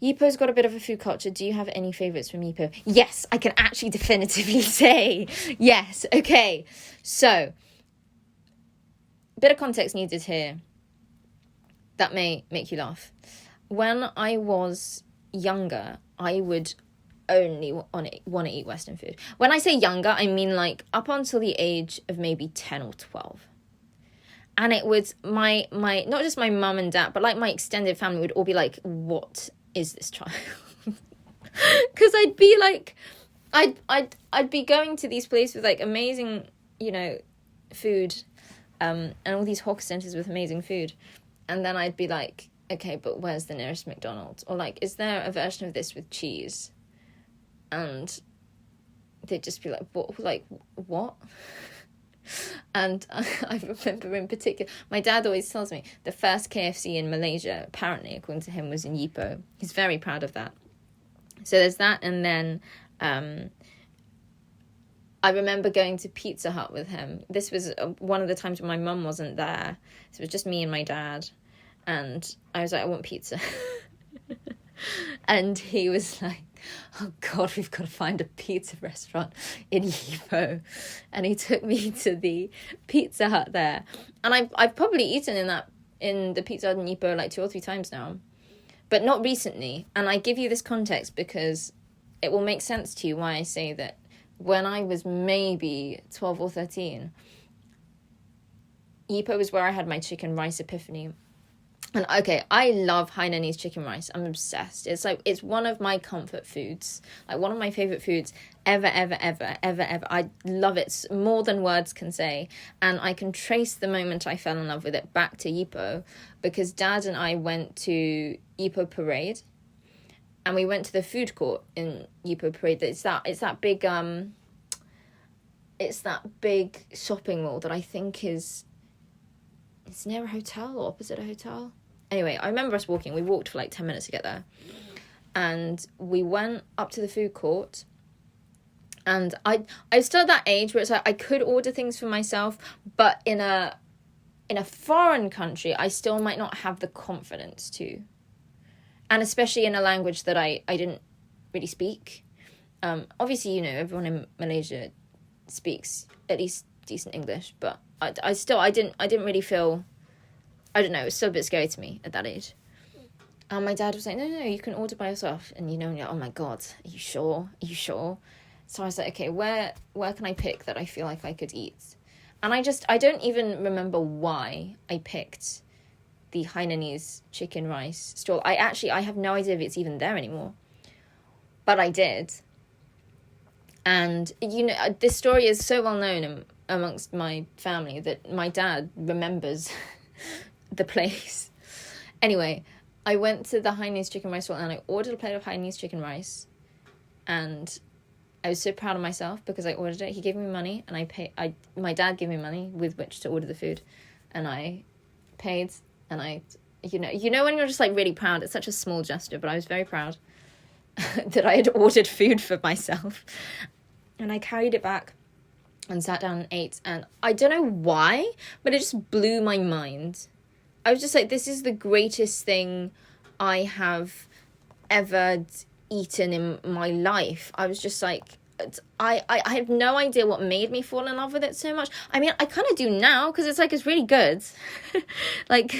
Ipoh's got a bit of a food culture. Do you have any favourites from Ipoh? Yes, I can actually definitively say yes. Okay, so, bit of context needed here. That may make you laugh. When I was younger, I would only want to eat Western food. When I say younger, I mean like up until the age of maybe 10 or 12. And it was my not just my mum and dad, but like my extended family would all be like, what is this child? Because I'd be like, I'd be going to these places with like amazing, food, and all these hawker centres with amazing food. And then I'd be like, okay, but where's the nearest McDonald's? Or like, is there a version of this with cheese? And they'd just be like, what? And I remember in particular, my dad always tells me the first KFC in Malaysia, apparently, according to him, was in Ipoh. He's very proud of that. So there's that. And then I remember going to Pizza Hut with him. This was one of the times when my mum wasn't there. So it was just me and my dad. And I was like, I want pizza. And he was like, oh God, we've got to find a pizza restaurant in Ipoh. And he took me to the Pizza Hut there. And I've probably eaten in the Pizza Hut in Ipoh like 2 or 3 times now. But not recently. And I give you this context because it will make sense to you why I say that when I was maybe 12 or 13, Ipoh was where I had my chicken rice epiphany. And okay, I love Hainanese chicken rice. I'm obsessed. It's one of my comfort foods. Like one of my favorite foods ever. I love it more than words can say. And I can trace the moment I fell in love with it back to Ipoh because Dad and I went to Ipoh Parade. And we went to the food court in Ipoh Parade. It's that big shopping mall that I think it's near a hotel or opposite a hotel. Anyway, I remember us walking. We walked for like 10 minutes to get there. And we went up to the food court. And I was still at that age where it's like I could order things for myself, but in a foreign country, I still might not have the confidence to. And especially in a language that I didn't really speak. Obviously, everyone in Malaysia speaks at least decent English, but I didn't really feel, I don't know, it was still a bit scary to me at that age. And my dad was like, no, you can order by yourself. And you're like, oh my God, are you sure? So I was like, okay, where can I pick that I feel like I could eat? And I don't even remember why I picked the Hainanese chicken rice stall. I have no idea if it's even there anymore. But I did. And, this story is so well known amongst my family that my dad remembers the place. Anyway, I went to the Hainanese chicken rice stall and I ordered a plate of Hainanese chicken rice. And I was so proud of myself because I ordered it. He gave me money and my dad gave me money with which to order the food. And I paid and I, when you're just like really proud, it's such a small gesture, but I was very proud that I had ordered food for myself. And I carried it back and sat down and ate. And I don't know why, but it just blew my mind. I was just like, this is the greatest thing I have ever eaten in my life. I was just like, I have no idea what made me fall in love with it so much. I mean, I kind of do now because it's really good. But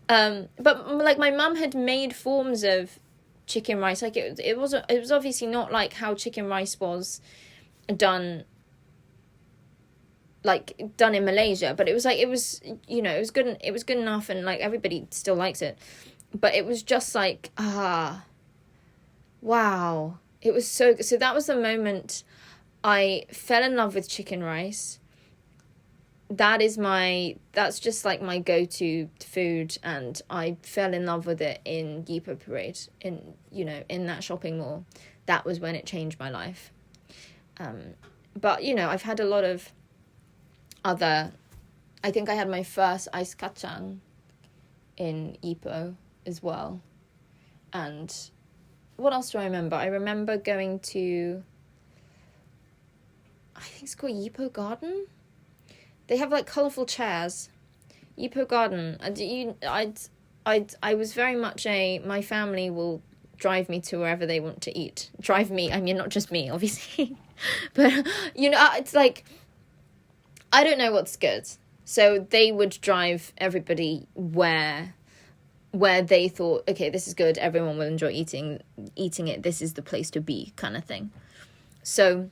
like my mum had made forms of chicken rice. Like it was obviously not like how chicken rice was done in Malaysia, but it was it was good enough and like everybody still likes it. But it was just like, wow. It was so good. So that was the moment I fell in love with chicken rice. That's just like my go-to food, and I fell in love with it in Ipoh Parade, in that shopping mall. That was when it changed my life. But I've had a lot of other, I think I had my first ice kacang in Ipoh as well. And what else do I remember? I remember going to, I think it's called Ipoh Garden. They have like colourful chairs. Ipoh Garden. I was very much my family will drive me to wherever they want to eat. Drive me, I mean, not just me, obviously. But, you know, it's like, I don't know what's good. So they would drive everybody where they thought, okay, this is good, everyone will enjoy eating it, this is the place to be, kind of thing. So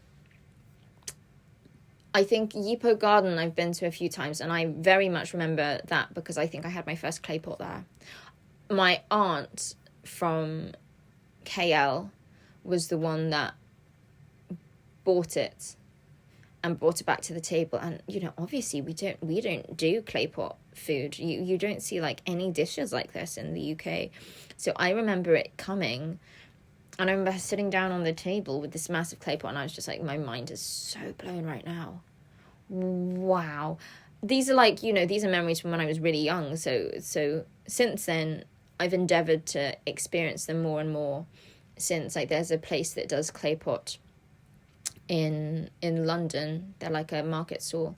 I think Ipoh Garden I've been to a few times, and I very much remember that because I think I had my first clay pot there. My aunt from KL was the one that bought it and brought it back to the table. And, you know, obviously we don't do clay pot food. You don't see like any dishes like this in the UK. So I remember it coming, and I remember sitting down on the table with this massive clay pot, and I was just like, my mind is so blown right now. Wow. These are like, you know, these are memories from when I was really young. So since then I've endeavored to experience them more and more, since like there's a place that does clay pot in London. They're like a market stall.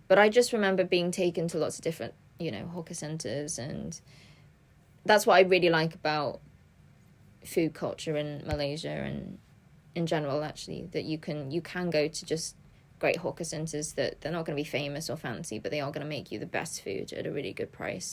But I just remember being taken to lots of different, you know, hawker centres, and that's what I really like about food culture in Malaysia and in general, actually, that you can go to just great hawker centres that they're not going to be famous or fancy, but they are going to make you the best food at a really good price.